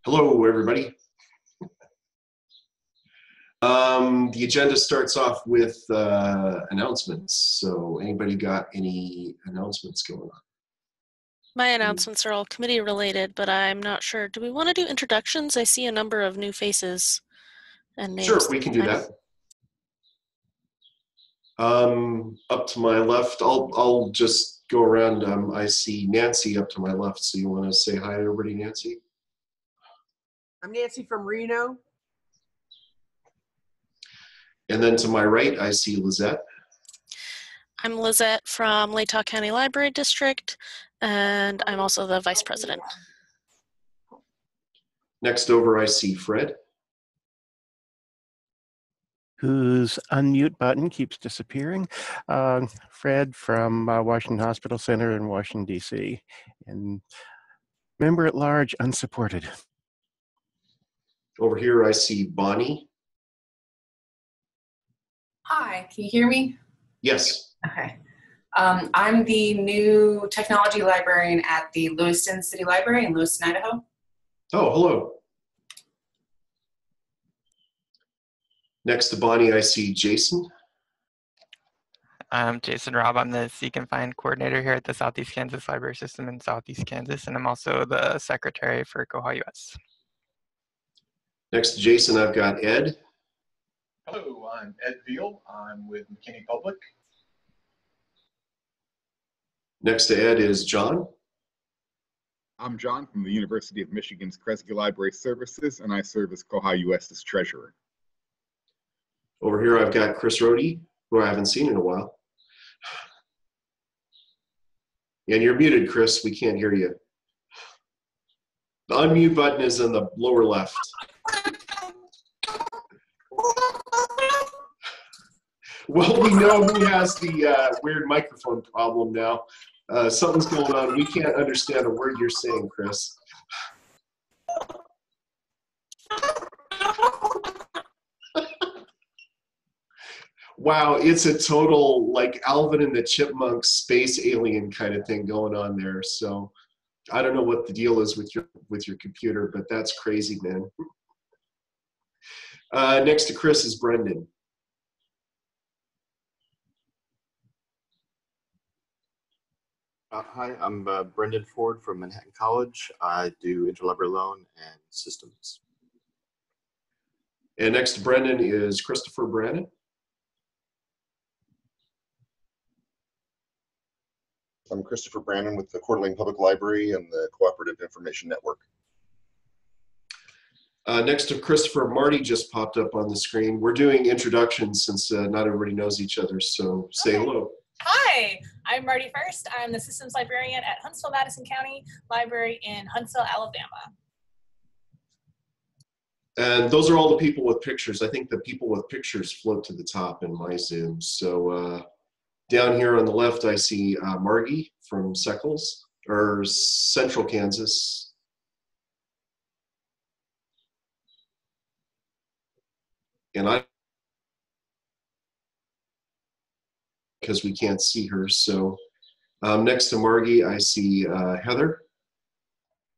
Hello, everybody. The agenda starts off with announcements. So anybody got any announcements going on? My announcements are all committee related, but I'm not sure. Do we want to do introductions? I see a number of new faces and names. Sure, we can do that. Up to my left, I'll just go around. I see Nancy up to my left. So you want to say hi to everybody, Nancy? I'm Nancy from Reno. And then to my right, I see Lizette. I'm Lizette from Latah County Library District, and I'm also the vice president. Next over, I see Fred. Whose unmute button keeps disappearing. Fred from Washington Hospital Center in Washington, D.C. And member at large, unsupported. Over here, I see Bonnie. Hi, can you hear me? Yes. Okay. I'm the new technology librarian at the Lewiston City Library in Lewiston, Idaho. Oh, hello. Next to Bonnie, I see Jason. I'm Jason Robb. I'm the Seek and Find coordinator here at the Southeast Kansas Library System in Southeast Kansas, and I'm also the secretary for koha-US. Next to Jason, I've got Ed. Hello, I'm Ed Veal. I'm with McKinney Public. Next to Ed is John. I'm John from the University of Michigan's Kresge Library Services, and I serve as koha-US's treasurer. Over here, I've got Chris Rohde, who I haven't seen in a while. And you're muted, Chris. We can't hear you. The unmute button is in the lower left. Well, we know who has the weird microphone problem now. Something's going on. We can't understand a word you're saying, Chris. Wow, it's a total like Alvin and the Chipmunks space alien kind of thing going on there. So I don't know what the deal is with your computer, but that's crazy, man. Next to Chris is Brendan. Hi, I'm Brendan Ford from Manhattan College. I do interlibrary loan and systems. And next to Brendan is Christopher Brannon. I'm Christopher Brannon with the Coeur d'Alene Public Library and the Cooperative Information Network. Next to Christopher, Marty just popped up on the screen. We're doing introductions since not everybody knows each other, so say hello. Hi, I'm Marty First. I'm the Systems Librarian at Huntsville-Madison County Library in Huntsville, Alabama. And those are all the people with pictures. I think the people with pictures float to the top in my Zoom. So down here on the left, I see Margie from Central Kansas. And because we can't see her. So next to Margie, I see Heather.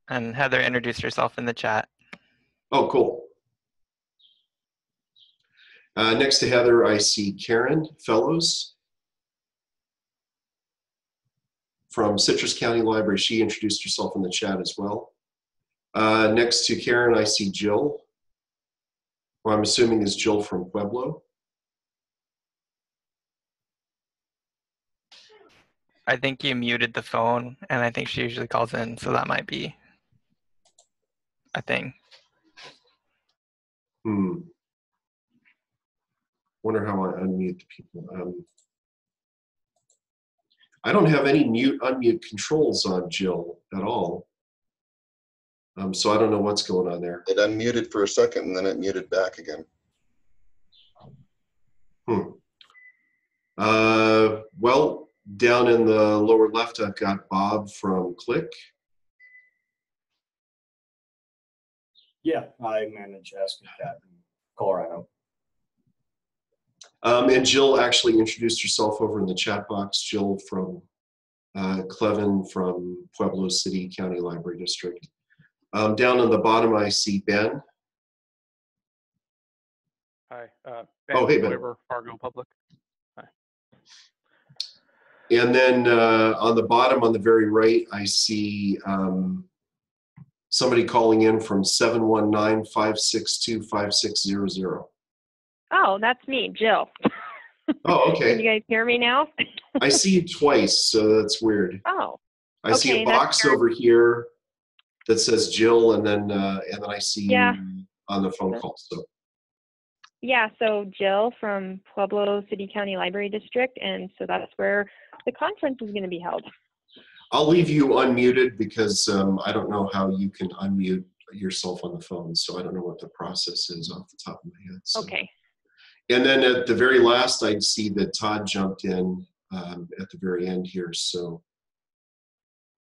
And Heather introduced herself in the chat. Oh, cool. Next to Heather, I see Karen Fellows from Citrus County Library. She introduced herself in the chat as well. Next to Karen, I see Jill, who I'm assuming is Jill from Pueblo. I think you muted the phone, and I think she usually calls in, so that might be a thing. Wonder how I unmute the people. I don't have any unmute controls on Jill at all. So I don't know what's going on there. It unmuted for a second and then it muted back again. Well, down in the lower left, I've got Bob from Click. Yeah, I manage AspenCat in Colorado. And Jill actually introduced herself over in the chat box. Jill from Clevin from Pueblo City County Library District. Down on the bottom, I see Ben. Hi. Oh, hey, Ben. Weber, Fargo Public. Hi. And then on the bottom, on the very right, I see somebody calling in from 719-562-5600. Oh, that's me, Jill. Oh, okay. Can you guys hear me now? I see you twice, so that's weird. Oh. I see a box over here that says Jill, and then I see you on the phone call. So. Yeah, so Jill from Pueblo City County Library District, and so that's where the conference is going to be held. I'll leave you unmuted because I don't know how you can unmute yourself on the phone, so I don't know what the process is off the top of my head. So. Okay. And then at the very last, I'd see that Todd jumped in at the very end here. So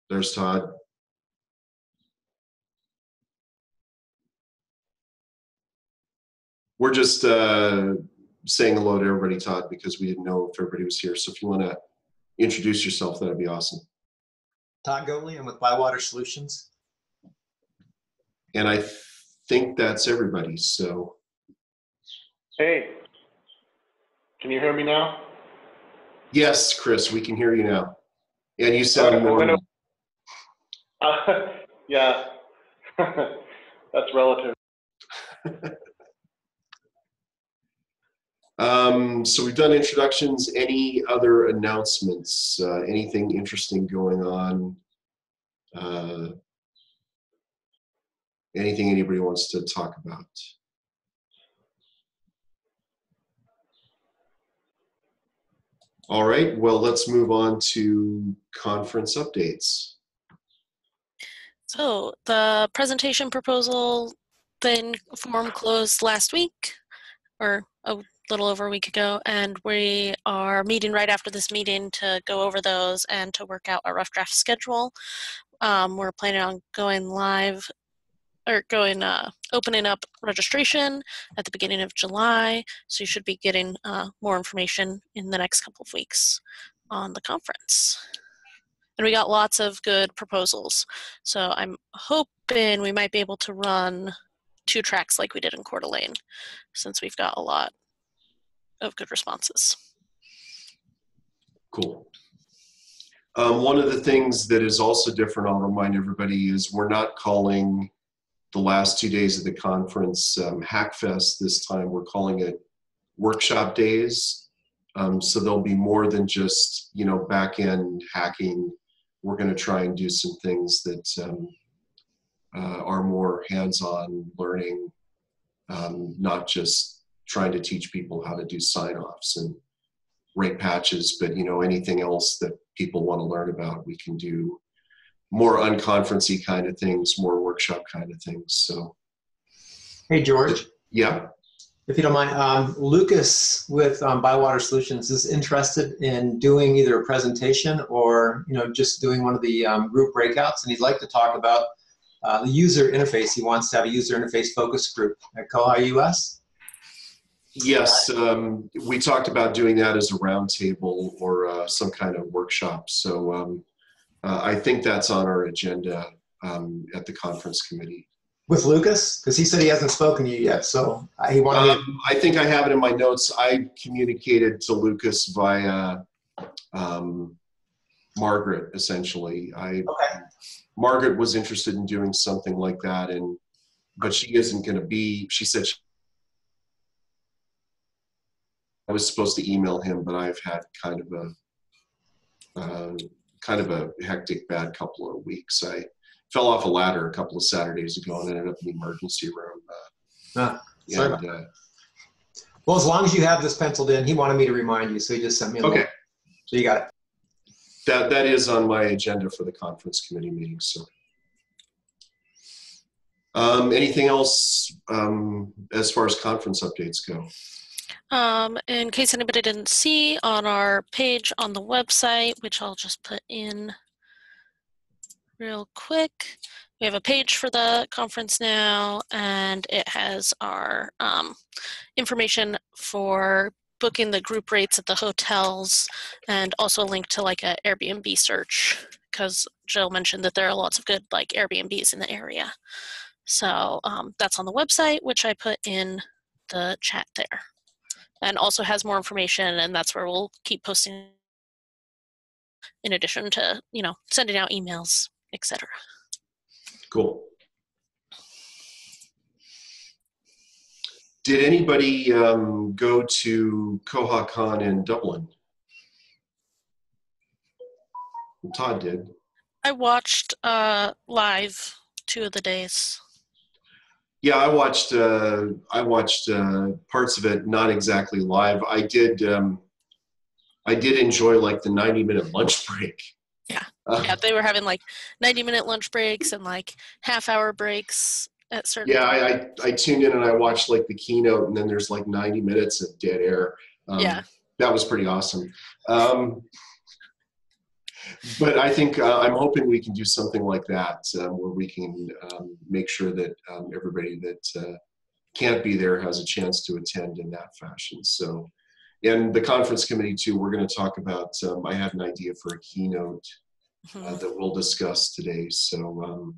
there's Todd. We're just saying hello to everybody, Todd, because we didn't know if everybody was here. So if you want to introduce yourself, that'd be awesome. Todd Goatley, I'm with Bywater Solutions. And I think that's everybody. So. Hey, can you hear me now? Yes, Chris, we can hear you now. And you sound normal. Yeah, that's relative. So we've done introductions. Any other announcements? Anything interesting going on? Anything anybody wants to talk about? All right, well, let's move on to conference updates. So the presentation proposal then form closed last week, or a little over a week ago, and we are meeting right after this meeting to go over those and to work out a rough draft schedule. We're planning on going live, or opening up registration at the beginning of July, so you should be getting more information in the next couple of weeks on the conference. And we got lots of good proposals, so I'm hoping we might be able to run 2 tracks like we did in Coeur d'Alene, since we've got a lot of good responses. Cool. One of the things that is also different, I'll remind everybody, is we're not calling the last 2 days of the conference Hackfest this time. We're calling it workshop days. So there'll be more than just, back-end hacking. We're going to try and do some things that are more hands-on learning, not just trying to teach people how to do sign-offs and rate patches, but anything else that people want to learn about, we can do more unconferencey kind of things, more workshop kind of things. So, hey George. Yeah. If you don't mind, Lucas with Bywater Solutions is interested in doing either a presentation or just doing one of the group breakouts, and he'd like to talk about the user interface. He wants to have a user interface focus group at koha-US. Yes, we talked about doing that as a roundtable or some kind of workshop. So I think that's on our agenda at the conference committee. With Lucas? Because he said he hasn't spoken to you yet, so he wanted I think I have it in my notes. I communicated to Lucas via Margaret, essentially. Margaret was interested in doing something like that, but she isn't going to be. She said I was supposed to email him, but I've had kind of a hectic, bad couple of weeks. I fell off a ladder a couple of Saturdays ago and ended up in the emergency room. Sorry about that. Well, as long as you have this penciled in, he wanted me to remind you, so he just sent me a note. So you got it. That is on my agenda for the conference committee meeting. So, anything else as far as conference updates go? In case anybody didn't see, on our page on the website, which I'll just put in real quick, we have a page for the conference now, and it has our information for booking the group rates at the hotels, and also a link to like a Airbnb search because Jill mentioned that there are lots of good like Airbnbs in the area. So that's on the website, which I put in the chat there, and also has more information, and that's where we'll keep posting in addition to, you know, sending out emails, etc. Cool. Did anybody go to KohaCon in Dublin? Todd did. I watched live 2 of the days. Yeah, I watched parts of it, not exactly live. I did enjoy like the 90-minute lunch break. Yeah. Yeah, they were having like 90-minute lunch breaks and like half-hour breaks at certain Yeah, I tuned in and I watched like the keynote, and then there's like 90 minutes of dead air. Yeah. That was pretty awesome. But I think I'm hoping we can do something like that where we can make sure that everybody that can't be there has a chance to attend in that fashion. So, and the conference committee too, we're going to talk about, I had an idea for a keynote that we'll discuss today. So,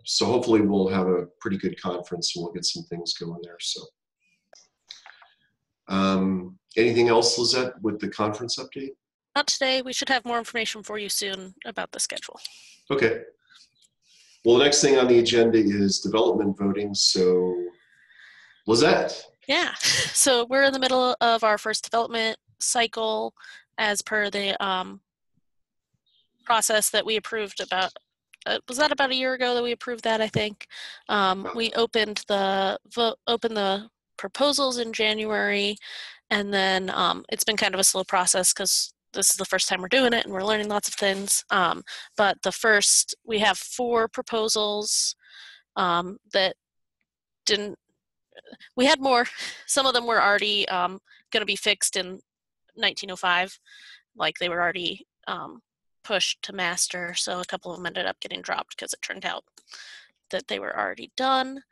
so hopefully we'll have a pretty good conference and we'll get some things going there. So, anything else, Lizette, with the conference update? Not today. We should have more information for you soon about the schedule. Okay. Well, the next thing on the agenda is development voting. So, Lizette. Yeah. So we're in the middle of our first development cycle as per the process that we approved about, was that about a year ago that we approved that, I think? We opened the proposals in January, and then it's been kind of a slow process because this is the first time we're doing it and we're learning lots of things. But we have 4 proposals that we had more. Some of them were already going to be fixed in 1905, like they were already pushed to master. So a couple of them ended up getting dropped because it turned out that they were already done.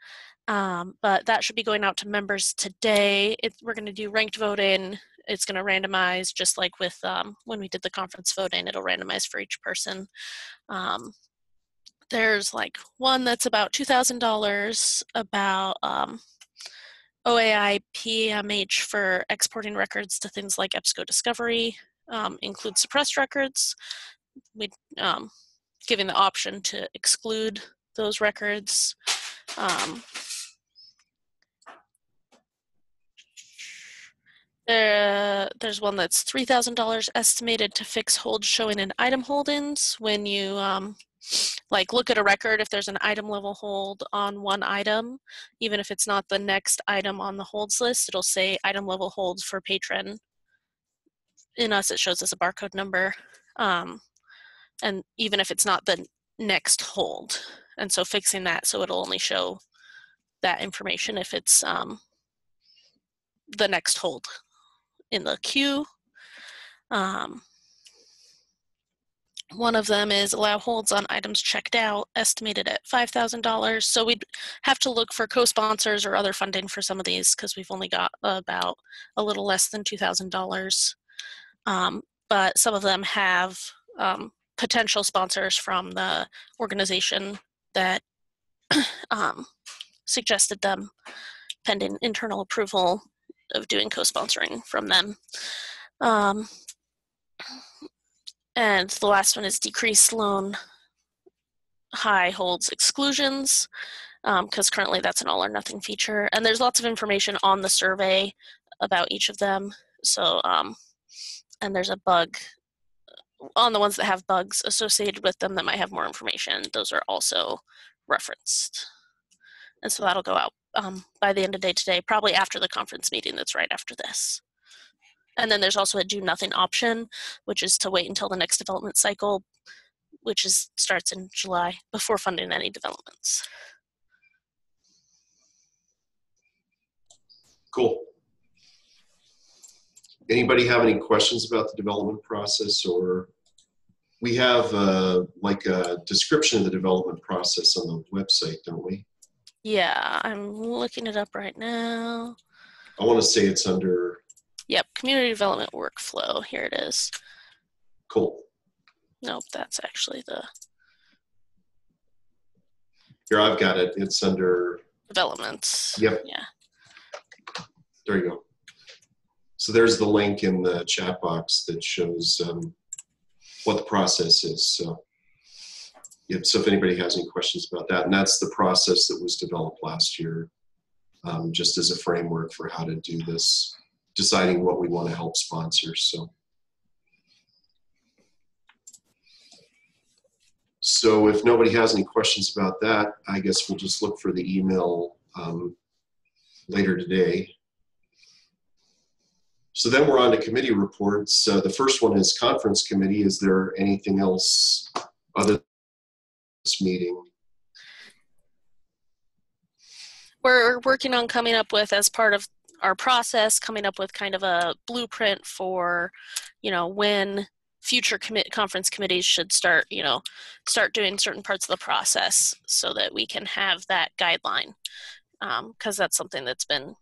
But that should be going out to members today. We're going to do ranked voting. It's going to randomize just like with when we did the conference voting, it'll randomize for each person. There's like one that's about $2,000 about OAI PMH for exporting records to things like EBSCO Discovery, include suppressed records. We giving the option to exclude those records. There's one that's $3,000 estimated to fix holds showing in item holdings. When you like look at a record, if there's an item level hold on one item, even if it's not the next item on the holds list, it'll say item level holds for patron. In us, it shows as a barcode number. And even if it's not the next hold. And so fixing that so it'll only show that information if it's the next hold in the queue. One of them is allow holds on items checked out, estimated at $5,000. So we'd have to look for co-sponsors or other funding for some of these because we've only got about a little less than $2,000. But some of them have potential sponsors from the organization that suggested them pending internal approval of doing co-sponsoring from them. And the last one is decrease loan high holds exclusions, because currently that's an all or nothing feature. And there's lots of information on the survey about each of them. So, and there's a bug on the ones that have bugs associated with them that might have more information. Those are also referenced. And so that'll go out by the end of day today, probably after the conference meeting that's right after this. And then there's also a do nothing option, which is to wait until the next development cycle, which starts in July, before funding any developments. Cool. Anybody have any questions about the development process? Or we have like a description of the development process on the website, don't we? Yeah, I'm looking it up right now. I want to say it's under... Yep, community development workflow. Here it is. Cool. Nope, that's actually the Here, I've got it. It's under developments. Yep. Yeah. There you go. So there's the link in the chat box that shows what the process is. So, yep, so if anybody has any questions about that, and that's the process that was developed last year, just as a framework for how to do this, deciding what we want to help sponsors. So if nobody has any questions about that, I guess we'll just look for the email later today. So then we're on to committee reports. The first one is conference committee. Is there anything else other than this meeting? We're working on coming up with, as part of our process, coming up with kind of a blueprint for, when future conference committees should start doing certain parts of the process so that we can have that guideline. Because that's something that's been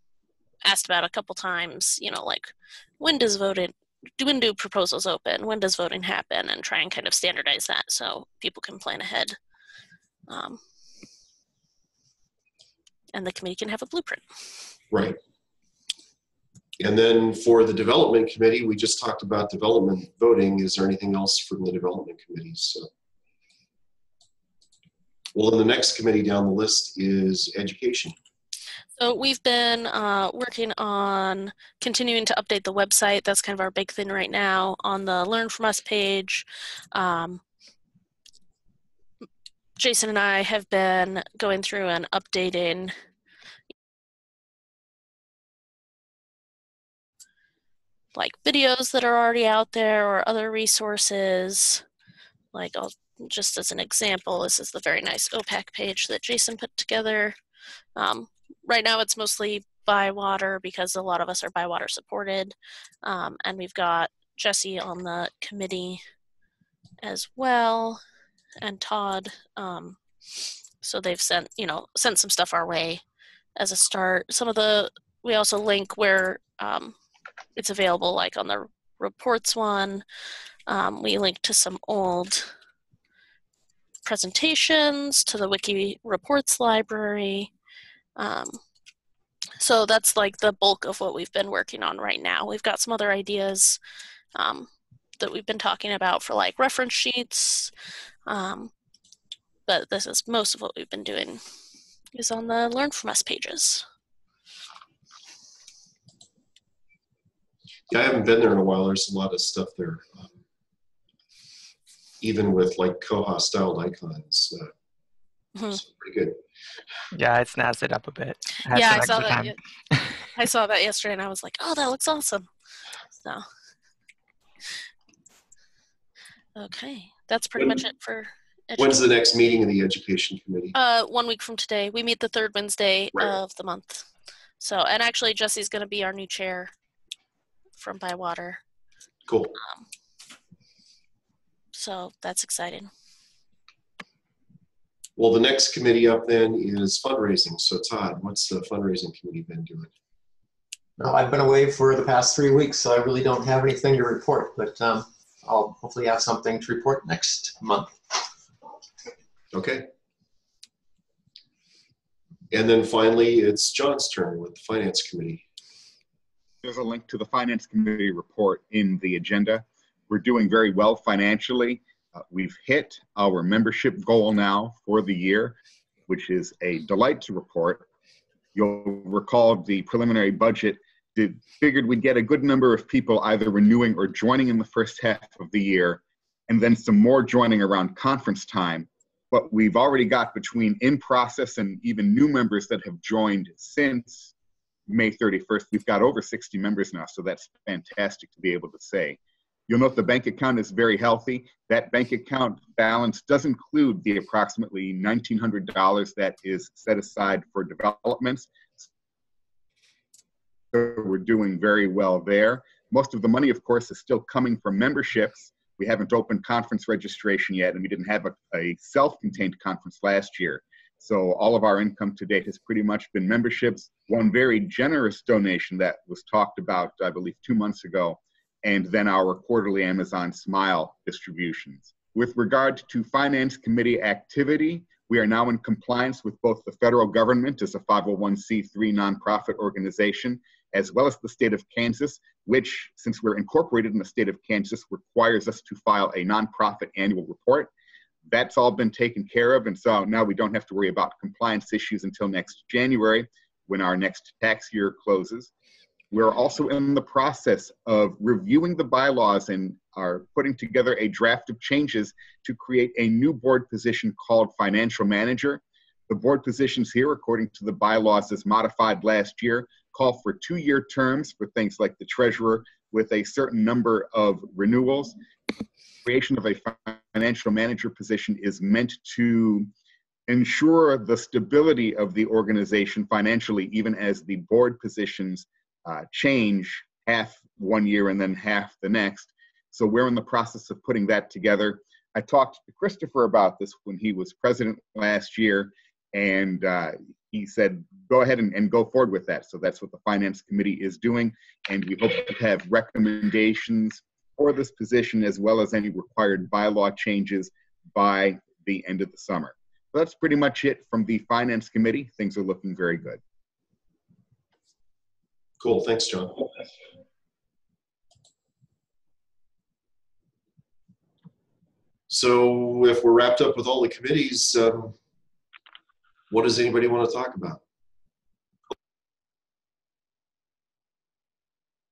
asked about a couple times, like when do proposals open? When does voting happen? And try and kind of standardize that so people can plan ahead. And the committee can have a blueprint. Right. And then for the development committee, we just talked about development voting. Is there anything else from the development committee? So, well, then the next committee down the list is education. So we've been working on continuing to update the website. That's kind of our big thing right now on the Learn From Us page. Jason and I have been going through and updating like videos that are already out there or other resources. Like, just as an example, this is the very nice OPAC page that Jason put together. Right now it's mostly Bywater because a lot of us are Bywater supported. And we've got Jesse on the committee as well, and Todd. So they've sent some stuff our way as a start. We also link where it's available, like on the reports one. We link to some old presentations, to the Wiki Reports library. So that's like the bulk of what we've been working on right now. We've got some other ideas that we've been talking about for like reference sheets. But this is most of what we've been doing is on the Learn From Us pages. Yeah, I haven't been there in a while. There's a lot of stuff there. Even with like Koha styled icons. It's pretty good. Yeah, it's snazzed it up a bit. Yeah, I saw that. I saw that yesterday, and I was like, "Oh, that looks awesome." So, okay, that's pretty much it for education. When's the next meeting of the education committee? 1 week from today. We meet the third Wednesday of the month. So, and actually, Jesse's going to be our new chair from Bywater. Cool. So that's exciting. Well, the next committee up then is fundraising. So Todd, what's the fundraising committee been doing? No, I've been away for the past 3 weeks, so I really don't have anything to report, but I'll hopefully have something to report next month. Okay. And then finally, it's John's turn with the finance committee. There's a link to the finance committee report in the agenda. We're doing very well financially. We've hit our membership goal now for the year, which is a delight to report. You'll recall the preliminary budget figured we'd get a good number of people either renewing or joining in the first half of the year, and then some more joining around conference time. But we've already got between in process and even new members that have joined since May 31st, we've got over 60 members now, so that's fantastic to be able to say. You'll note the bank account is very healthy. That bank account balance does include the approximately $1,900 that is set aside for developments. So we're doing very well there. Most of the money, of course, is still coming from memberships. We haven't opened conference registration yet, and we didn't have a self-contained conference last year. So all of our income to date has pretty much been memberships. One very generous donation that was talked about, I believe, 2 months ago, and then our quarterly Amazon Smile distributions. With regard to Finance Committee activity, we are now in compliance with both the federal government as a 501c3 nonprofit organization, as well as the state of Kansas, which, since we're incorporated in the state of Kansas, requires us to file a nonprofit annual report. That's all been taken care of, and so now we don't have to worry about compliance issues until next January, when our next tax year closes. We're also in the process of reviewing the bylaws and are putting together a draft of changes to create a new board position called Financial Manager. The board positions here, according to the bylaws as modified last year, call for 2-year terms for things like the treasurer with a certain number of renewals. Creation of a financial manager position is meant to ensure the stability of the organization financially, even as the board positions change half one year and then half the next. So we're in the process of putting that together. I talked to Christopher about this when he was president last year, and he said, go ahead and go forward with that. So that's what the Finance Committee is doing, and we hope to have recommendations for this position as well as any required bylaw changes by the end of the summer. So that's pretty much it from the Finance Committee. Things are looking very good. Cool, thanks, John. So if we're wrapped up with all the committees, what does anybody want to talk about?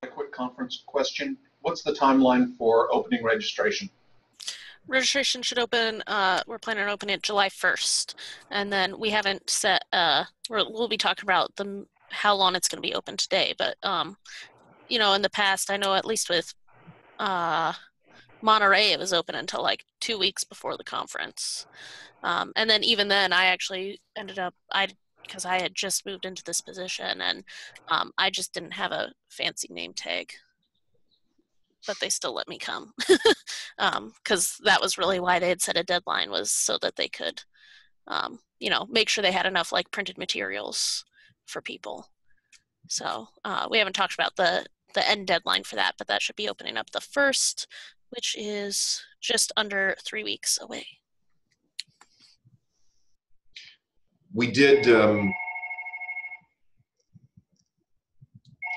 A quick conference question. What's the timeline for opening registration? Registration should open, we're planning on opening it July 1st. And then we haven't set, we'll be talking about how long it's going to be open today. But, you know, in the past, I know at least with Monterey, it was open until like 2 weeks before the conference. And then even then, I actually ended up, because I had just moved into this position and I just didn't have a fancy name tag. But they still let me come because that was really why they had set a deadline, was so that they could, you know, make sure they had enough like printed materials for people. So we haven't talked about the end deadline for that, but that should be opening up the 1st, which is just under 3 weeks away. We did,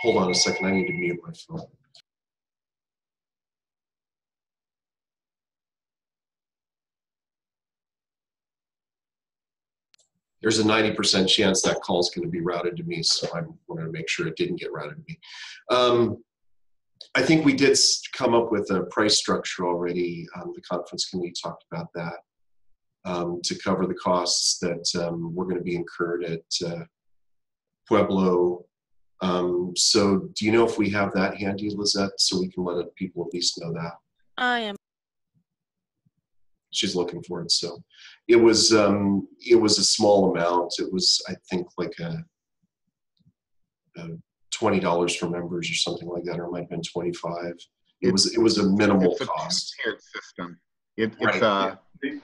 hold on a second, I need to mute my phone. There's a 90% chance that call is going to be routed to me, so I'm going to make sure it didn't get routed to me. I think we did come up with a price structure already. The conference committee talked about that to cover the costs that were going to be incurred at Pueblo. So do you know if we have that handy, Lizette, so we can let people at least know that? I am. She's looking for it. So it was a small amount. It was, I think, like a $20 for members or something like that, or it might have been $25. It was a minimal cost. It's a two-tiered system.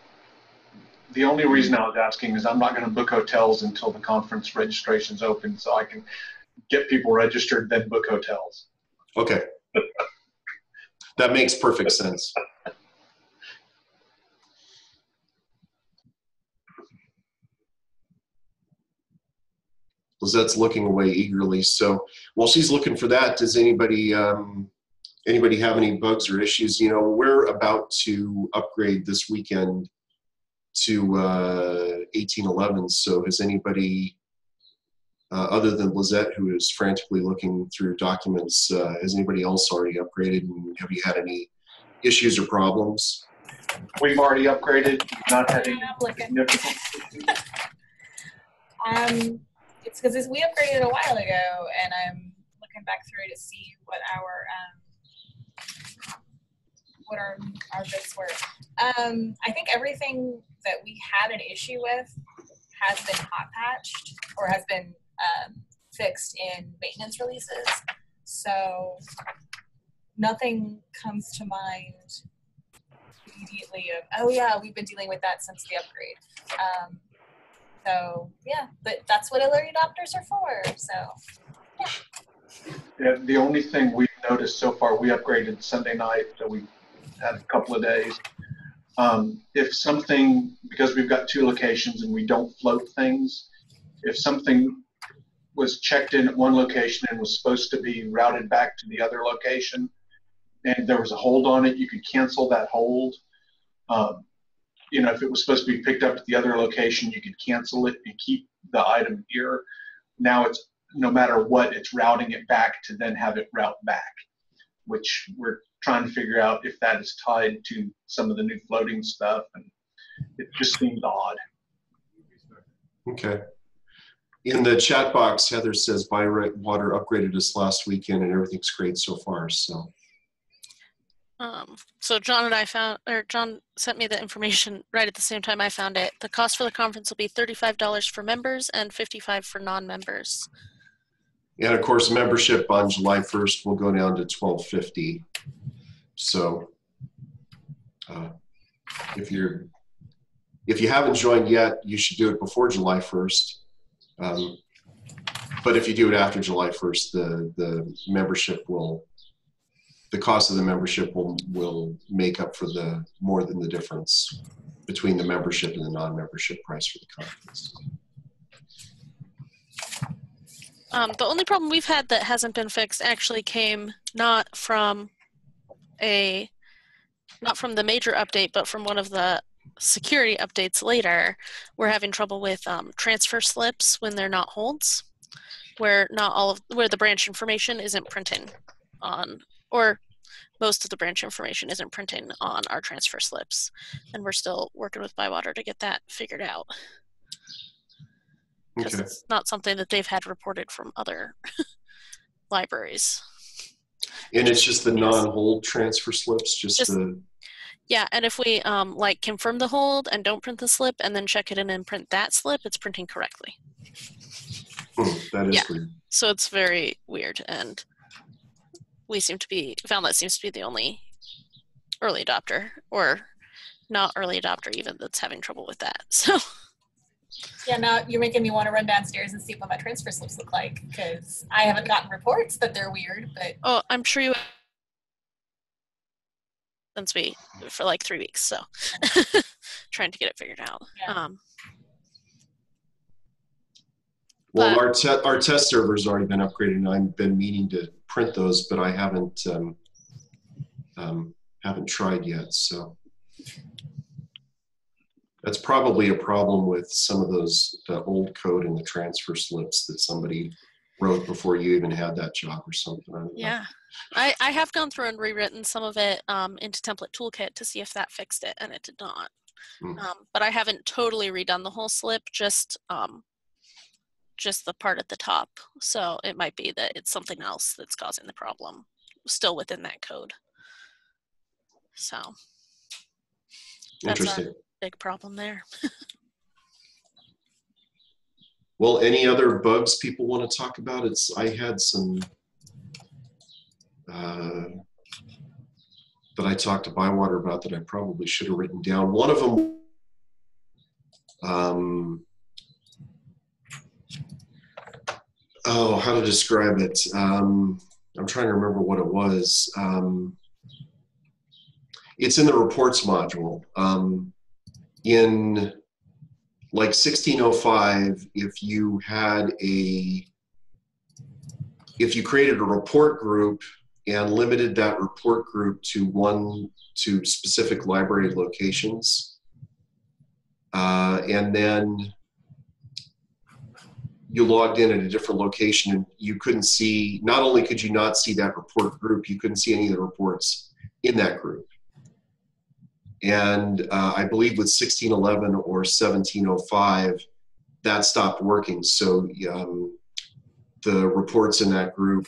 The only reason I was asking is I'm not going to book hotels until the conference registration's open, so I can get people registered, then book hotels. Okay. That makes perfect sense. Lizette's looking away eagerly. So while she's looking for that, does anybody have any bugs or issues? You know, we're about to upgrade this weekend to 1811. So has anybody, other than Lizette, who is frantically looking through documents, has anybody else already upgraded? And have you had any issues or problems? We've already upgraded. We've not had any significant. It's because we upgraded a while ago, and I'm looking back through to see what our bids were. I think everything that we had an issue with has been hot patched or has been fixed in maintenance releases. So nothing comes to mind immediately of, oh yeah, we've been dealing with that since the upgrade. So yeah, but that's what early adopters are for. So yeah, the only thing we've noticed so far, we upgraded Sunday night, so we had a couple of days. If something, because we've got 2 locations and we don't float things, if something was checked in at one location and was supposed to be routed back to the other location, and there was a hold on it, you could cancel that hold. You know, if it was supposed to be picked up at the other location, you could cancel it and keep the item here. Now it's, no matter what, it's routing it back to then have it route back, which we're trying to figure out if that is tied to some of the new floating stuff, and it just seems odd. Okay. In the chat box, Heather says Bywater upgraded us last weekend and everything's great so far. So John and I found, or John sent me the information right at the same time I found it. The cost for the conference will be $35 for members and $55 for non-members. And of course, membership on July 1st will go down to $12.50. So if you haven't joined yet, you should do it before July 1st. But if you do it after July 1st, the membership will, the cost of the membership will make up for more than the difference between the membership and the non-membership price for the conference. The only problem we've had that hasn't been fixed actually came not from the major update, but from one of the security updates later. We're having trouble with transfer slips when they're not holds, where the branch information isn't printing on, or most of the branch information isn't printing on our transfer slips, and we're still working with Bywater to get that figured out. Because it's not something that they've had reported from other libraries. And it's just the non-hold transfer slips, yeah, and if we like confirm the hold and don't print the slip and then check it in and print that slip, it's printing correctly. That is weird. So it's very weird, and we found that seems to be the only early adopter, or not early adopter even, that's having trouble with that. So. Yeah, now you're making me want to run downstairs and see what my transfer slips look like, because I haven't gotten reports that they're weird, but. Oh, I'm sure you for like 3 weeks, so trying to get it figured out. Yeah. Well, our test server's already been upgraded, and I've been meaning to print those, but I haven't tried yet. So that's probably a problem with some of the old code in the transfer slips that somebody wrote before you even had that job or something. I don't know. Yeah, I have gone through and rewritten some of it into Template Toolkit to see if that fixed it, and it did not. But I haven't totally redone the whole slip, just the part at the top. So it might be that it's something else that's causing the problem, still within that code. So that's a big problem there. Well, any other bugs people want to talk about? I had some that I talked to Bywater about that I probably should have written down. One of them, how to describe it? I'm trying to remember what it was. It's in the reports module. In like 1605, if you created a report group and limited that report group to specific library locations, and then you logged in at a different location, and you couldn't see, not only could you not see that report group, you couldn't see any of the reports in that group. And I believe with 1611 or 1705, that stopped working. So the reports in that group,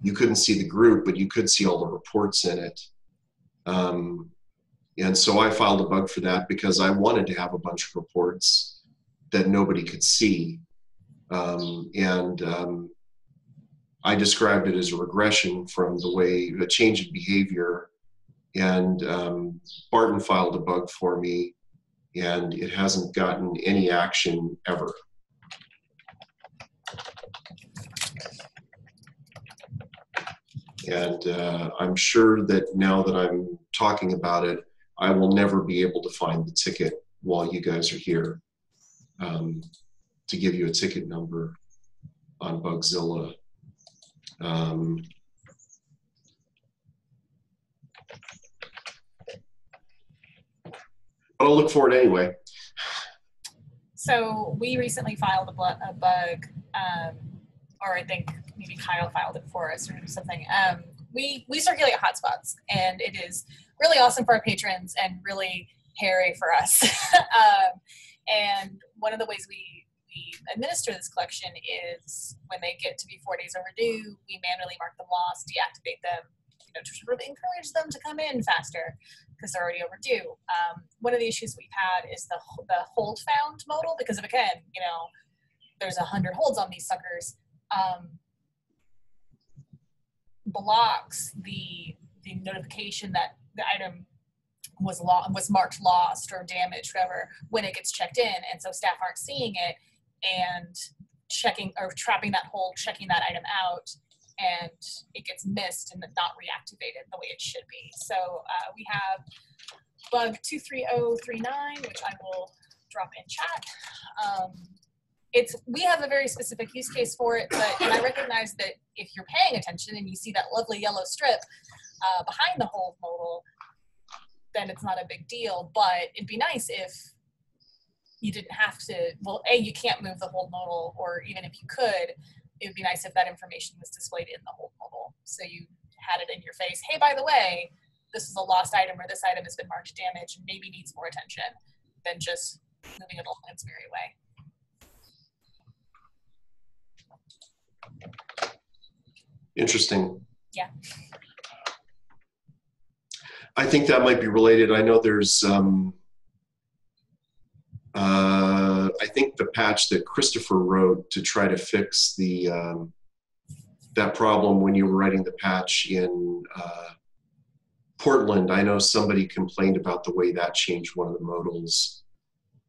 you couldn't see the group, but you could see all the reports in it. And so I filed a bug for that because I wanted to have a bunch of reports that nobody could see. I described it as a regression from a change in behavior. And Barton filed a bug for me, and it hasn't gotten any action ever. And I'm sure that now that I'm talking about it, I will never be able to find the ticket while you guys are here to give you a ticket number on Bugzilla. But I'll look for it anyway. So we recently filed a bug, or I think maybe Kyle filed it for us or something. We circulate hotspots, and it is really awesome for our patrons and really hairy for us. And one of the ways we administer this collection is when they get to be 4 days overdue, we manually mark them lost, deactivate them, to sort of encourage them to come in faster because they're already overdue. One of the issues we've had is the hold found modal, because if again, there's 100 holds on these suckers, blocks the notification that the item was marked lost or damaged, whatever, when it gets checked in, and so staff aren't seeing it and checking or trapping that hold, checking that item out, and it gets missed and not reactivated the way it should be. So we have bug 23039, which I will drop in chat. We have a very specific use case for it, and I recognize that if you're paying attention and you see that lovely yellow strip behind the hold modal, then it's not a big deal. But it'd be nice if you didn't have to, well, A, you can't move the hold modal, or even if you could, it would be nice if that information was displayed in the hold modal. So you had it in your face, hey, by the way, this is a lost item, or this item has been marked damaged and maybe needs more attention than just moving it along its merry way. Interesting. Yeah. I think that might be related. I know there's, I think the patch that Christopher wrote to try to fix the that problem when you were writing the patch in Portland, I know somebody complained about the way that changed one of the modals,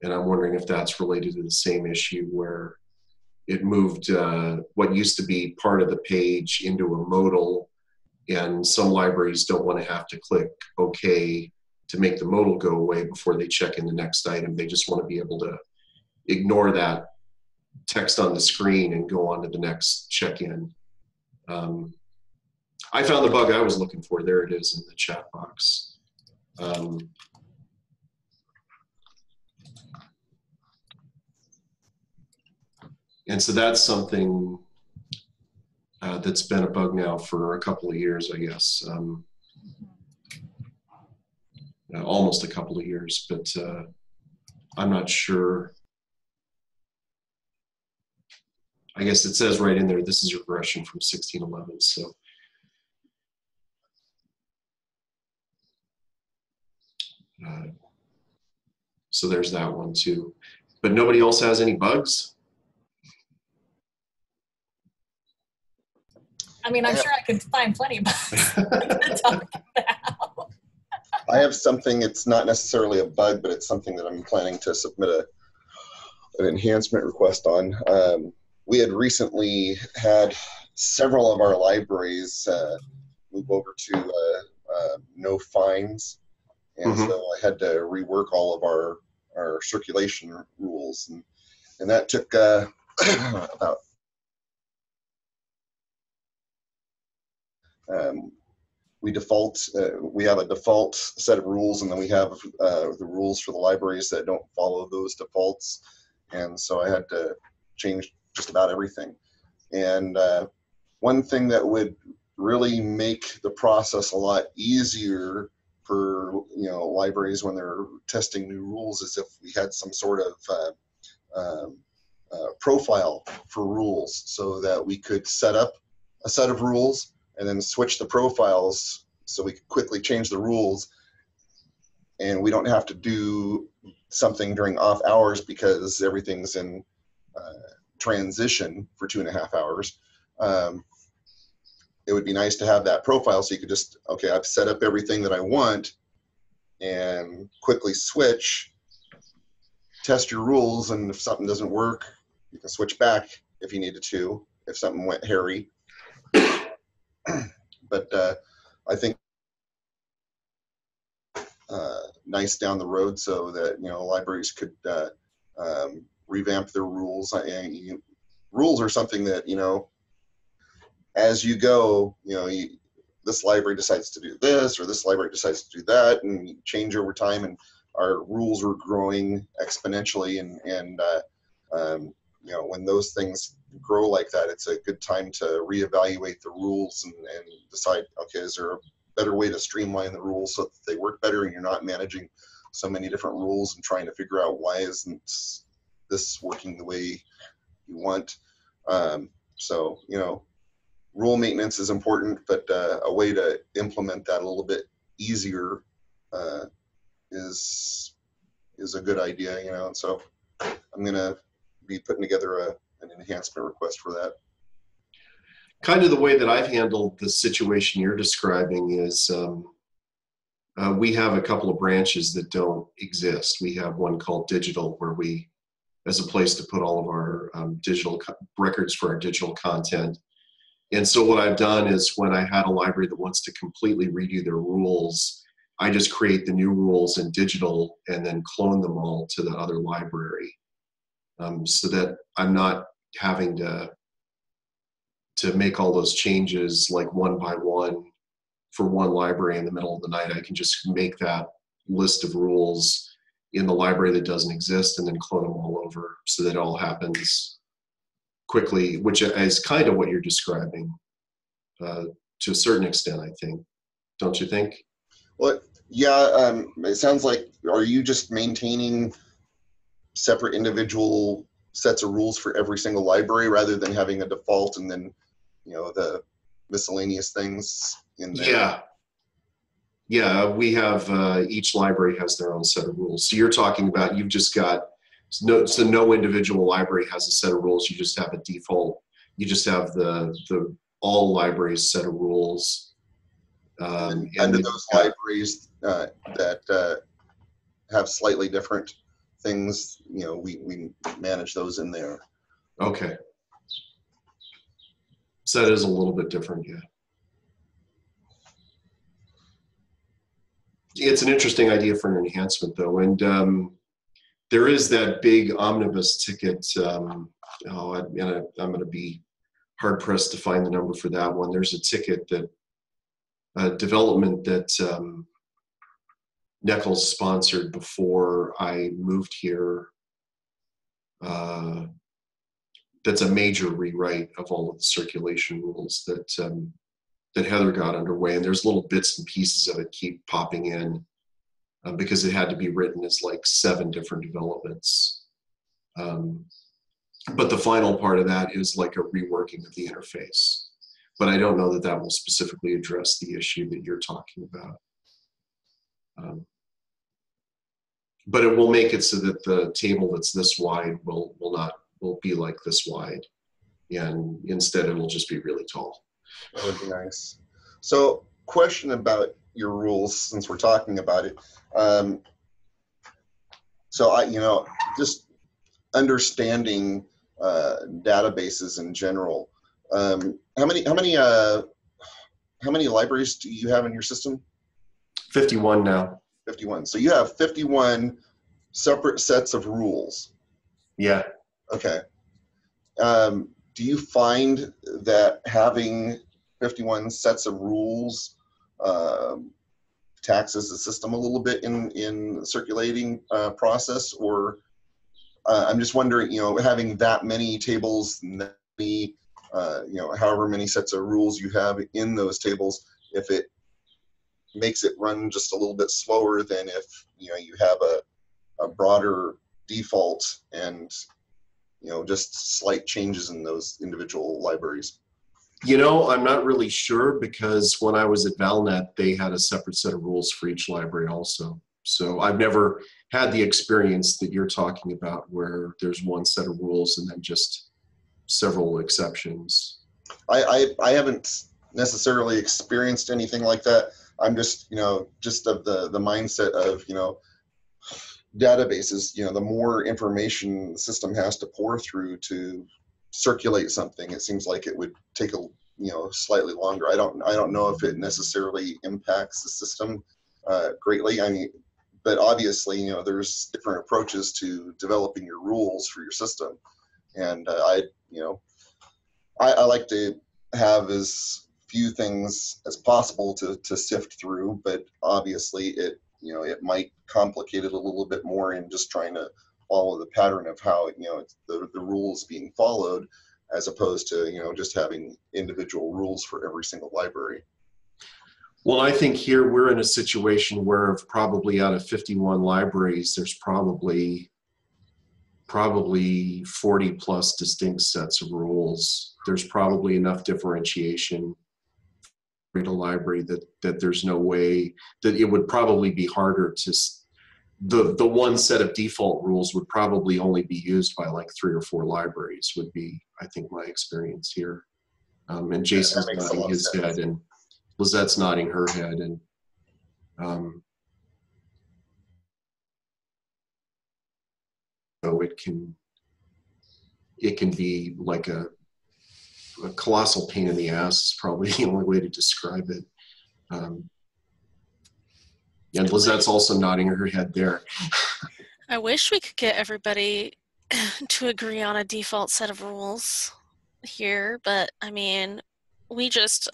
and I'm wondering if that's related to the same issue where it moved what used to be part of the page into a modal, and some libraries don't want to have to click OK to make the modal go away before they check in the next item. They just want to be able to ignore that text on the screen and go on to the next check-in. I found the bug I was looking for. There it is in the chat box. And so that's something that's been a bug now for a couple of years, I guess. Almost a couple of years, but I'm not sure. I guess it says right in there, this is regression from 1611, so there's that one too. But nobody else has any bugs? I mean, I'm sure I could find plenty of bugs to talk about. I have something, it's not necessarily a bug, but it's something that I'm planning to submit an enhancement request on. We had recently had several of our libraries move over to no fines, and so I had to rework all of our circulation rules, and that took about we have a default set of rules, and then we have the rules for the libraries that don't follow those defaults, and so I had to change just about everything. And one thing that would really make the process a lot easier for libraries when they're testing new rules is if we had some sort of profile for rules, so that we could set up a set of rules and then switch the profiles so we could quickly change the rules, and we don't have to do something during off hours because everything's in transition for 2.5 hours. It would be nice to have that profile so you could just, okay, I've set up everything that I want, and quickly switch, test your rules, and if something doesn't work, you can switch back if you needed to, if something went hairy. But I think nice down the road, so that libraries could revamp their rules. And rules are something that as you go, this library decides to do this, or this library decides to do that, and you change over time. And our rules were growing exponentially, and when those things grow like that, it's a good time to reevaluate the rules and decide, okay, is there a better way to streamline the rules so that they work better, and you're not managing so many different rules and trying to figure out why isn't this working the way you want. So rule maintenance is important, but a way to implement that a little bit easier is a good idea, and so I'm gonna be putting together an enhancement request for that. Kind of the way that I've handled the situation you're describing is we have a couple of branches that don't exist. We have one called Digital, where we, as a place to put all of our digital records for our digital content. And so what I've done is, when I had a library that wants to completely redo their rules, I just create the new rules in Digital and then clone them all to the other library, so that I'm not having to make all those changes like one by one for one library in the middle of the night. I can just make that list of rules in the library that doesn't exist and then clone them all over, so that it all happens quickly, which is kind of what you're describing to a certain extent, I think. Don't you think? Well, yeah, it sounds like, are you just maintaining separate individual sets of rules for every single library rather than having a default and then, the miscellaneous things in there? Yeah, we have, each library has their own set of rules. So you're talking about, you've just got, no individual library has a set of rules. You just have a default. You just have the all libraries set of rules. And under those libraries that have slightly different things, we manage those in there. Okay. So that is a little bit different, yeah. It's an interesting idea for an enhancement, though, and there is that big omnibus ticket. I'm going to be hard pressed to find the number for that one. There's a ticket that development that Nichols sponsored before I moved here. That's a major rewrite of all of the circulation rules that Heather got underway, and there's little bits and pieces of it keep popping in because it had to be written as like 7 different developments. But the final part of that is like a reworking of the interface. But I don't know that that will specifically address the issue that you're talking about. But it will make it so that the table that's this wide will be like this wide, and instead it will just be really tall. That would be nice. So, question about your rules, since we're talking about it. So I, just understanding databases in general. How many libraries do you have in your system? 51 now. 51. So you have 51 separate sets of rules. Yeah. Okay. Do you find that having 51 sets of rules taxes the system a little bit in the circulating process? Or I'm just wondering, having that many tables, however many sets of rules you have in those tables, if it makes it run just a little bit slower than if you have a broader default and just slight changes in those individual libraries. I'm not really sure, because when I was at Valnet, they had a separate set of rules for each library also. So I've never had the experience that you're talking about, where there's one set of rules and then just several exceptions. I haven't necessarily experienced anything like that. I'm just, just of the mindset of, databases, the more information the system has to pour through to circulate something, it seems like it would take slightly longer. I don't know if it necessarily impacts the system greatly. I mean, but obviously, you know, there's different approaches to developing your rules for your system. And I like to have as few things as possible to sift through, but obviously it might complicate it a little bit more in just trying to follow the pattern of how it's the rules being followed, as opposed to just having individual rules for every single library. Well, I think here we're in a situation where probably out of 51 libraries, there's probably 40 plus distinct sets of rules. There's probably enough differentiation in a library that there's no way that it would probably be harder to, the one set of default rules would probably only be used by like 3 or 4 libraries would be, I think, my experience here. And Jason's nodding his head and Lizette's nodding her head, and so it can be like a colossal pain in the ass is probably the only way to describe it. And Lizette's also nodding her head there. I wish we could get everybody to agree on a default set of rules here, but I mean, we just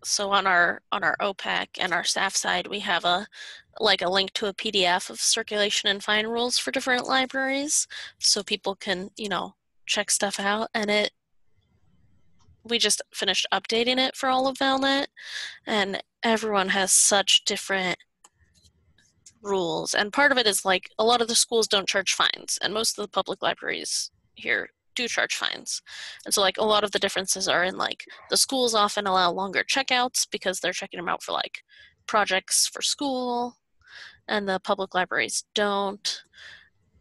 so on our OPAC and our staff side, we have a link to a PDF of circulation and fine rules for different libraries, so people can check stuff out. And we just finished updating it for all of Valnet, and everyone has such different rules. And part of it is like a lot of the schools don't charge fines, and most of the public libraries here do charge fines. And so like a lot of the differences are in like the schools often allow longer checkouts because they're checking them out for like projects for school, and the public libraries don't.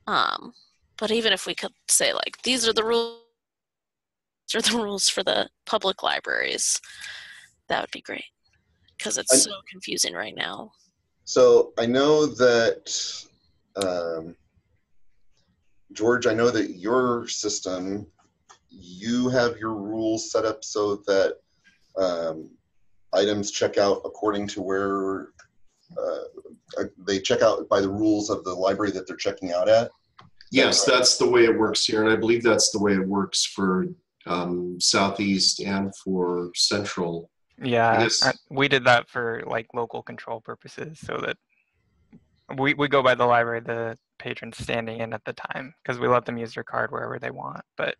But even if we could say like these are the rules for the public libraries, that would be great, because it's so confusing right now. So I know that George, I know that your system, you have your rules set up so that items check out according to where they check out by the rules of the library that they're checking out at. Yes, that's the way it works here, and I believe that's the way it works for Southeast and for Central. Yeah, we did that for like local control purposes, so that we go by the library the patron's standing in at the time, because we let them use their card wherever they want. But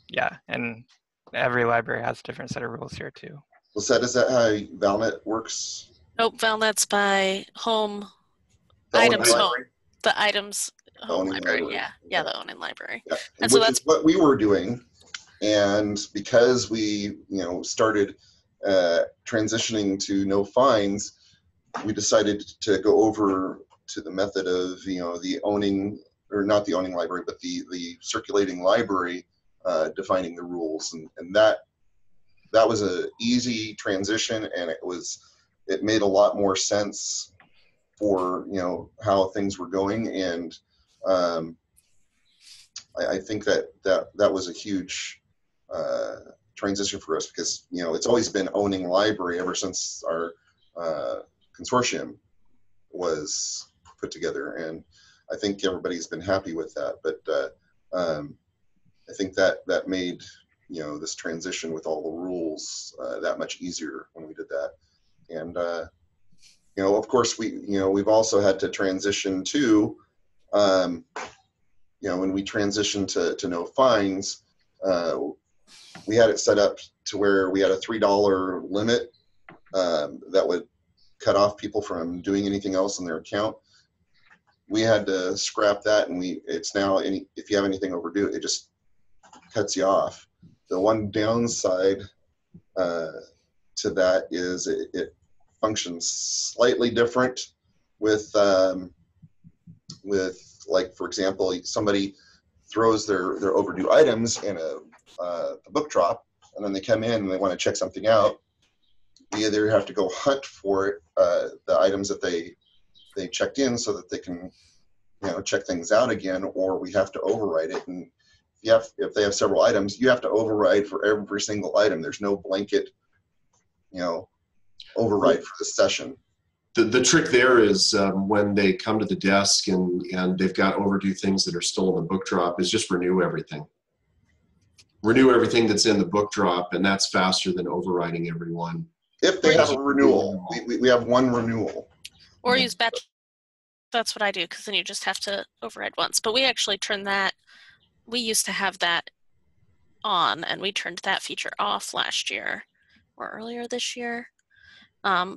yeah, and every library has a different set of rules here too. Lisette, is that how Valnet works? Nope, Valnet's by home, items home. The items home library, yeah, the owning library. Yeah. And so which that's is what we were doing, and because we started transitioning to no fines, we decided to go over to the method of the owning, or not the owning library, but the circulating library defining the rules, and that was a easy transition, and it made a lot more sense for how things were going. And I think that was a huge transition for us, because it's always been owning library ever since our consortium was put together, and I think everybody's been happy with that. But I think that made this transition with all the rules that much easier when we did that. And of course we've also had to transition to when we transitioned to no fines, we had it set up to where we had a $3 limit that would cut off people from doing anything else in their account. We had to scrap that, and it's now if you have anything overdue, it just cuts you off. The one downside to that is it functions slightly different with like, for example, somebody throws their overdue items in a book drop, and then they come in and they want to check something out. We either have to go hunt for it, the items that they checked in, so that they can check things out again, or we have to override it. And if they have several items, you have to override for every single item. There's no blanket override for the session. The trick there is when they come to the desk and they've got overdue things that are still in the book drop, is just renew everything. Renew everything that's in the book drop, and that's faster than overriding everyone. If they have a renewal, we have one renewal. Or use batch. That's what I do, because then you just have to override once. But we actually turned that. We used to have that on, and we turned that feature off last year or earlier this year.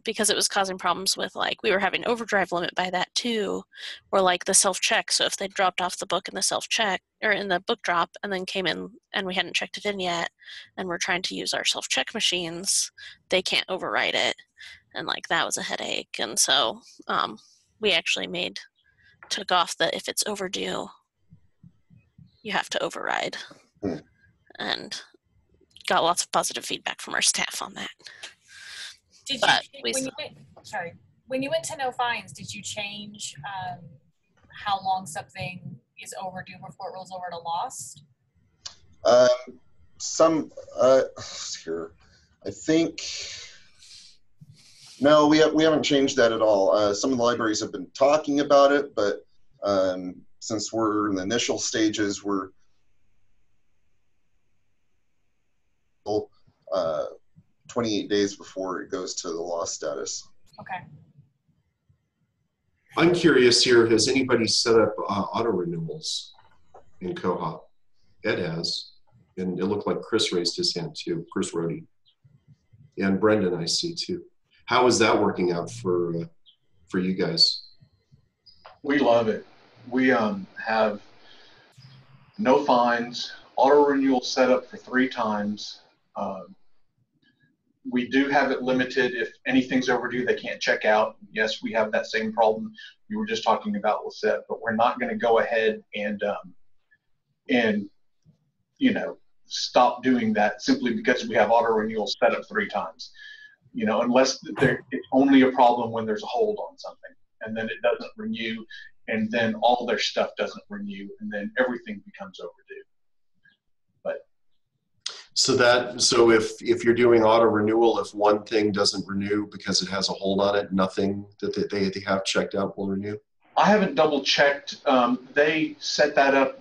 Because it was causing problems with, like, we were having overdrive limit by that too, or like the self-check. So if they dropped off the book in the self-check or in the book drop and then came in and we hadn't checked it in yet and we're trying to use our self-check machines, they can't override it. And like that was a headache. And so we actually took off the if it's overdue, you have to override. And got lots of positive feedback from our staff on that. When you went to no fines, did you change how long something is overdue before it rolls over to lost? Here, I think, no, we haven't changed that at all. Some of the libraries have been talking about it, but since we're in the initial stages, we're 28 days before it goes to the lost status. Okay. I'm curious here, has anybody set up auto renewals in Koha? Ed has, and it looked like Chris raised his hand too, Chris Rohde. And Brendan I see too. How is that working out for you guys? We love it. We have no fines, auto renewal set up for 3 times. We do have it limited. If anything's overdue, they can't check out. Yes, we have that same problem you were just talking about, Lisette, but we're not going to go ahead and stop doing that simply because we have auto renewal set up 3 times. Unless it's only a problem when there's a hold on something, and then it doesn't renew, and then all their stuff doesn't renew, and then everything becomes overdue. So if you're doing auto renewal, if one thing doesn't renew because it has a hold on it, nothing that they have checked out will renew? I haven't double checked. They set that up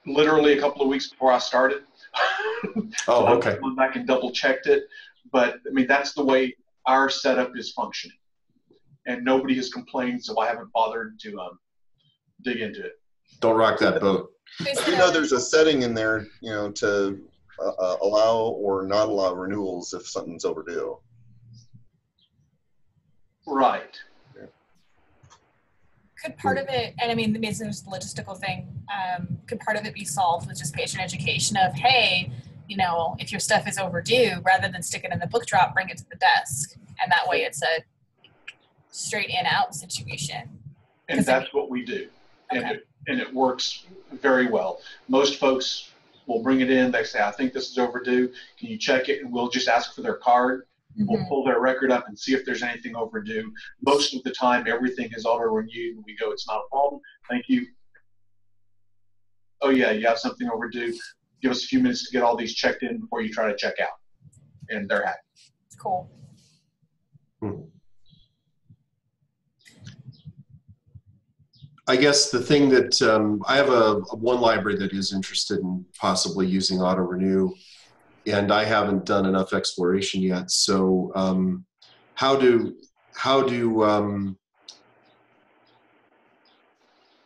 literally a couple of weeks before I started. Oh, okay. I went back and double checked it, but I mean that's the way our setup is functioning, and nobody has complained, so I haven't bothered to dig into it. Don't rock that boat. There's a setting in there, to allow or not allow renewals if something's overdue. Right. Could part of it, and I mean, there's a logistical thing, could part of it be solved with just patient education of, hey, if your stuff is overdue, rather than stick it in the book drop, bring it to the desk. And that way it's a straight in out situation. And that's what we do. Okay. And it works very well. Most folks will bring it in. They say, I think this is overdue. Can you check it? And we'll just ask for their card. Mm-hmm. We'll pull their record up and see if there's anything overdue. Most of the time, everything is auto-renewed. We go, it's not a problem. Thank you. Oh, yeah, you have something overdue. Give us a few minutes to get all these checked in before you try to check out. And they're happy. Cool. I guess the thing that I have one library that is interested in possibly using auto renew, and I haven't done enough exploration yet. So how do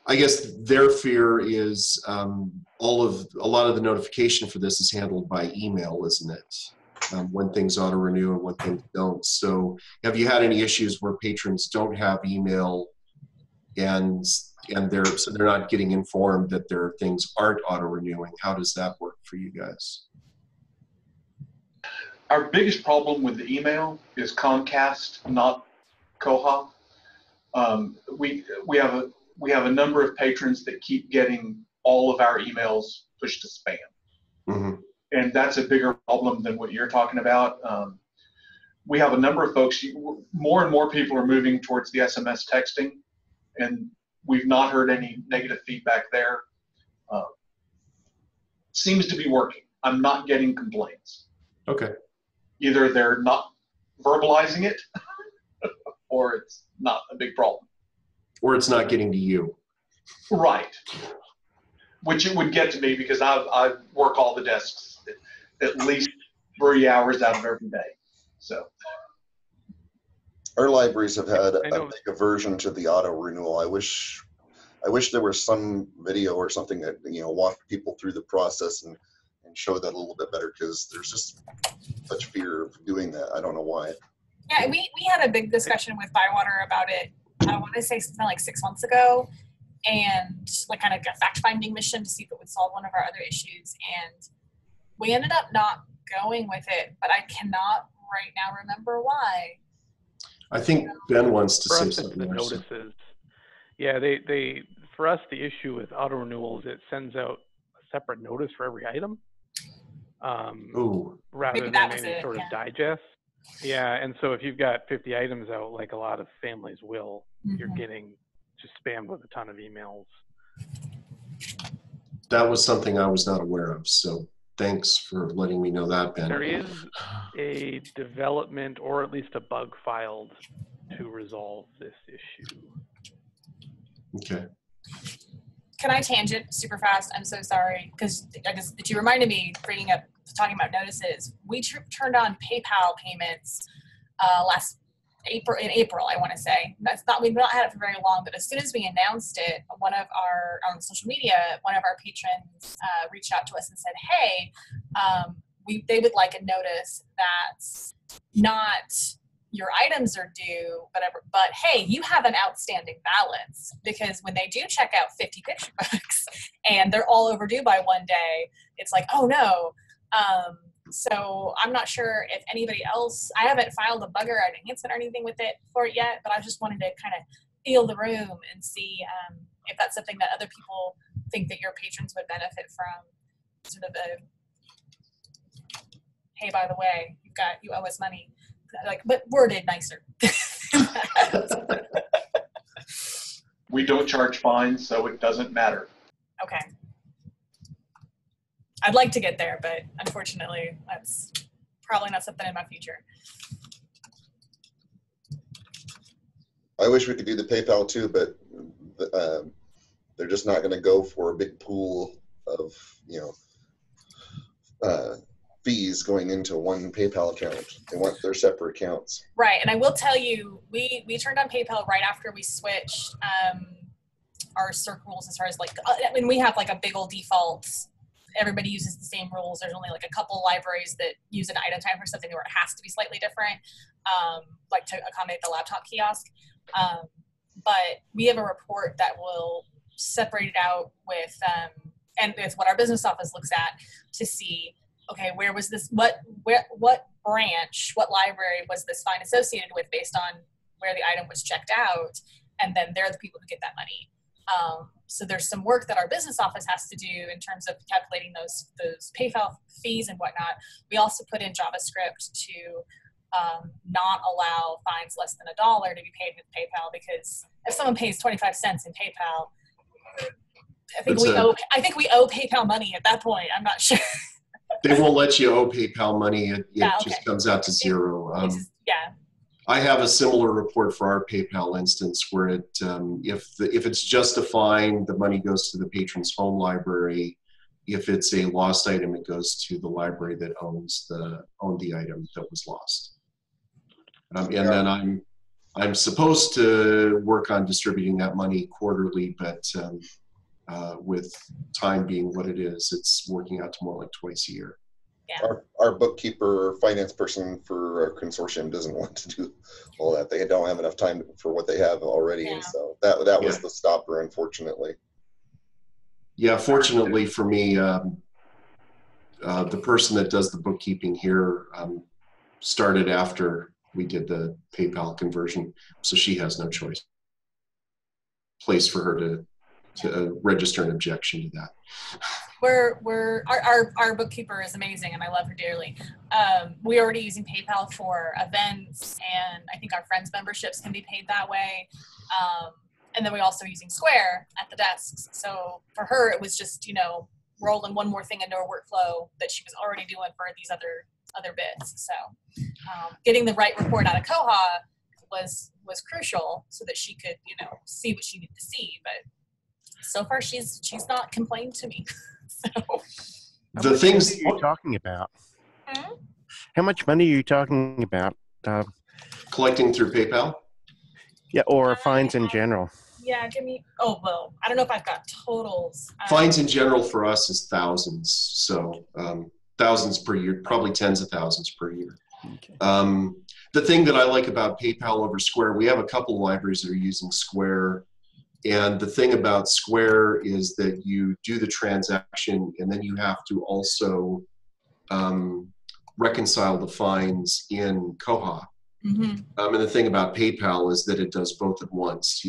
I guess their fear is a lot of the notification for this is handled by email, isn't it? When things auto renew and when things don't. So have you had any issues where patrons don't have email and they're not getting informed that their things aren't auto renewing? How does that work for you guys? Our biggest problem with the email is Comcast, not Koha. We have a number of patrons that keep getting all of our emails pushed to spam. Mm-hmm. And that's a bigger problem than what you're talking about. We have a number of folks, more and more people are moving towards the SMS texting, and we've not heard any negative feedback there. Seems to be working. I'm not getting complaints. Okay. Either they're not verbalizing it or it's not a big problem. Or it's not getting to you. Right. Which it would get to me because I work all the desks at least 3 hours out of every day. So. Our libraries have had a big aversion to the auto renewal. I wish there was some video or something that, you know, walked people through the process and showed that a little bit better, because there's just such fear of doing that. I don't know why. Yeah, we had a big discussion with Bywater about it. I want to say something like 6 months ago, and like kind of a fact-finding mission to see if it would solve one of our other issues. And we ended up not going with it, but I cannot right now remember why. I think Ben wants to For say us, it's something the also. notices. Yeah, they for us, the issue with auto renewals, it sends out a separate notice for every item, rather than any sort of digest. Yeah, and so if you've got 50 items out, like a lot of families will, you're getting just spammed with a ton of emails. That was something I was not aware of, so thanks for letting me know that, Ben. There is a development, or at least a bug filed, to resolve this issue. Okay. Can I tangent super fast? I'm so sorry, because you reminded me talking about notices. We turned on PayPal payments in April, I want to say. We've not had it for very long, but as soon as we announced it, on social media, one of our patrons reached out to us and said, hey, they would like a notice that's not your items are due, whatever, but hey, you have an outstanding balance, because when they do check out 50 picture books and they're all overdue by one day, it's like, oh no. So I'm not sure if anybody else, I haven't filed a bugger enhancement or anything with it for it yet, but I just wanted to kind of feel the room and see if that's something that other people think that your patrons would benefit from, sort of a, hey, by the way, you owe us money. Like, but worded nicer. We don't charge fines, so it doesn't matter. Okay. I'd like to get there, but unfortunately, that's probably not something in my future. I wish we could do the PayPal too, but they're just not going to go for a big pool of, you know, fees going into one PayPal account. They want their separate accounts. Right, and I will tell you, we turned on PayPal right after we switched our CERC rules, as far as like, I mean, we have like a big old default. Everybody uses the same rules. There's only like a couple libraries that use an item time for something where it has to be slightly different, like to accommodate the laptop kiosk. But we have a report that will separate it out with, and with what our business office looks at to see, okay, where was this, what branch, what library was this fine associated with based on where the item was checked out, and then they're the people who get that money. So there's some work that our business office has to do in terms of calculating those PayPal fees and whatnot. We also put in JavaScript to not allow fines less than $1 to be paid with PayPal, because if someone pays 25 cents in PayPal, I think we owe PayPal money at that point. I'm not sure. They won't let you owe PayPal money. It just comes out to zero. Yeah. I have a similar report for our PayPal instance where it, if it's just a fine, the money goes to the patron's home library. If it's a lost item, it goes to the library that owned the item that was lost. And then I'm supposed to work on distributing that money quarterly, but with time being what it is, it's working out to more like twice a year. Yeah. Our bookkeeper, finance person for our consortium doesn't want to do all that. They don't have enough time for what they have already, and so that was the stopper, unfortunately. Yeah, fortunately for me, the person that does the bookkeeping here started after we did the PayPal conversion, so she has no place for her to register an objection to that. Our bookkeeper is amazing, and I love her dearly. We're already using PayPal for events, and I think our Friends memberships can be paid that way. And then we're also using Square at the desks. So for her, it was just, you know, rolling one more thing into her workflow that she was already doing for these other bits. So getting the right report out of Koha was was crucial so that she could, see what she needed to see. But so far, she's not complained to me. So the things you're talking about. How much money are you talking about? Collecting through PayPal? Yeah, or fines in general. Yeah, give me. Oh well, I don't know if I've got totals. Fines in general for us is thousands, so thousands per year, probably tens of thousands per year. Okay. The thing that I like about PayPal over Square, we have a couple of libraries that are using Square, and the thing about Square is that you do the transaction and then you have to also reconcile the fines in Koha. And the thing about PayPal is that it does both at once.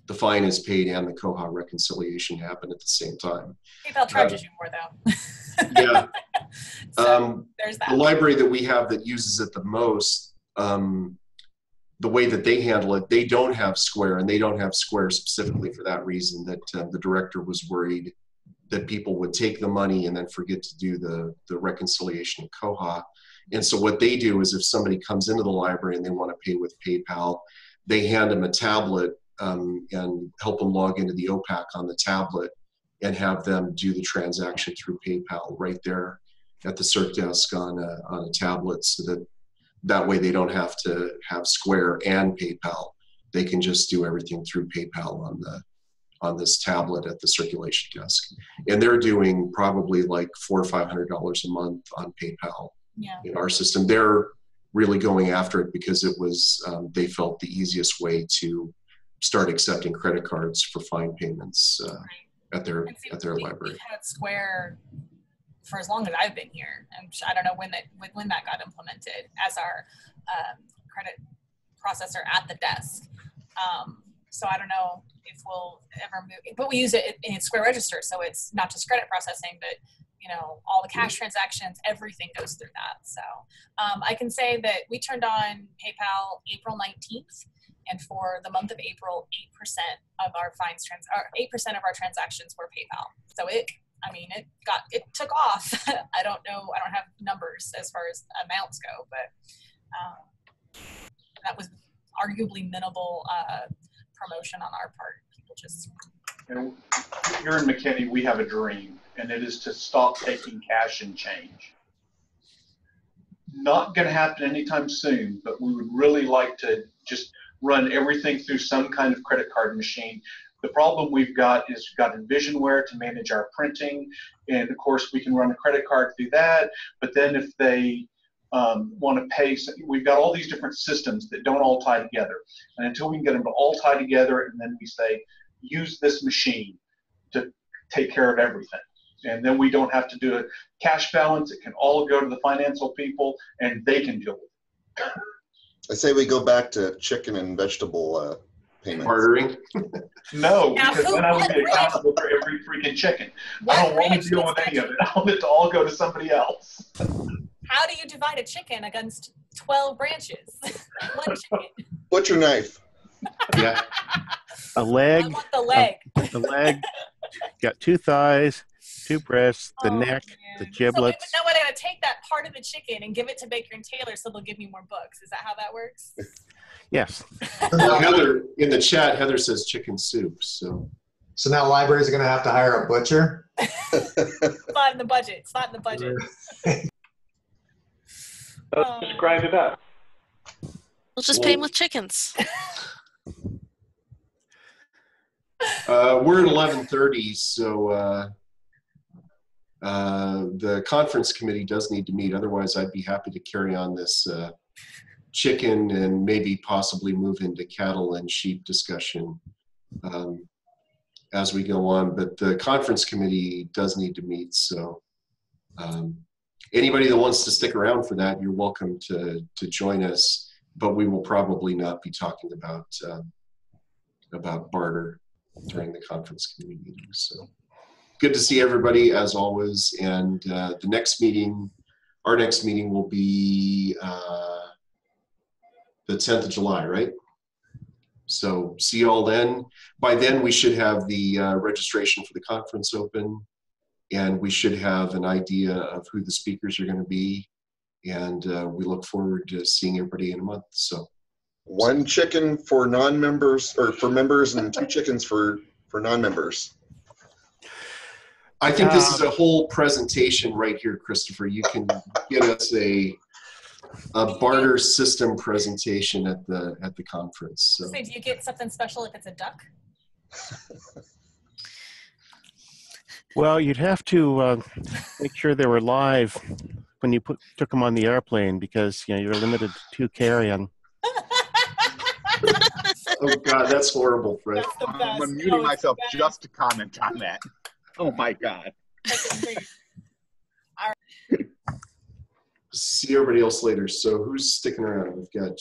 The fine is paid and the Koha reconciliation happen at the same time. PayPal charges you more though. Yeah. So there's that. The library that we have that uses it the most, the way that they handle it, they don't have Square, and they don't have Square specifically for that reason, that the director was worried that people would take the money and then forget to do the reconciliation of Koha. And so what they do is if somebody comes into the library and they want to pay with PayPal, they hand them a tablet and help them log into the OPAC on the tablet and have them do the transaction through PayPal right there at the circ desk on a tablet, so that way they don't have to have Square and PayPal. They can just do everything through PayPal on this tablet at the circulation desk. And they're doing probably like $400 or $500 a month on PayPal in our system. They're really going after it because it was, they felt the easiest way to start accepting credit cards for fine payments at their library. We've had Square for as long as I've been here, and I don't know when that got implemented as our credit processor at the desk. So I don't know if we'll ever move, but we use it in Square Register, so it's not just credit processing, but all the cash transactions, everything goes through that. So I can say that we turned on PayPal April 19th, and for the month of April, 8% of our 8% of our transactions were PayPal. So it took off. I don't know. I don't have numbers as far as amounts go, but that was arguably minimal promotion on our part. People just. Here in McKinney, we have a dream, and it is to stop taking cash and change. Not going to happen anytime soon, but we would really like to just run everything through some kind of credit card machine. The problem we've got is we've got Envisionware to manage our printing, and of course we can run a credit card through that, but then if they want to pay, we've got all these different systems that don't all tie together. And until we can get them to all tie together, and then we say, use this machine to take care of everything. And then we don't have to do a cash balance. It can all go to the financial people, and they can deal with it. I say we go back to chicken and vegetable payments. Bartering? No, because then I would be accountable for every freaking chicken. I don't want to deal with any of it. I want it to all go to somebody else. How do you divide a chicken against 12 branches? One chicken. Butcher knife. Yeah. A leg. I want the leg. The leg. Got 2 thighs, 2 breasts, the neck, the giblets. So, no, I'm going to take that part of the chicken and give it to Baker and Taylor so they'll give me more books. Is that how that works? Yes. Well, Heather, in the chat, Heather says chicken soup. So now libraries are going to have to hire a butcher? It's not in the budget. It's not in the budget. Let's just grind it up. We'll just pay him with chickens. We're at 11:30, so the conference committee does need to meet. Otherwise, I'd be happy to carry on this chicken and maybe possibly move into cattle and sheep discussion as we go on. But the conference committee does need to meet, so anybody that wants to stick around for that, you're welcome to join us. But we will probably not be talking about barter during the conference committee meeting. So good to see everybody as always. And our next meeting will be the 10th of July, right? So see you all then. By then we should have the registration for the conference open, and we should have an idea of who the speakers are going to be. And we look forward to seeing everybody in a month. So 1 chicken for non-members, or for members, and 2 chickens for non-members. I think this is a whole presentation right here, Christopher. You can get us a barter system presentation at the conference. So. So do you get something special if it's a duck? Well, you'd have to make sure they were live when you took them on the airplane, because you're limited to 2 carry-on. Oh God, that's horrible, Fred. I'm unmuting myself just to comment on that. Oh my God. See everybody else later. So who's sticking around? We've got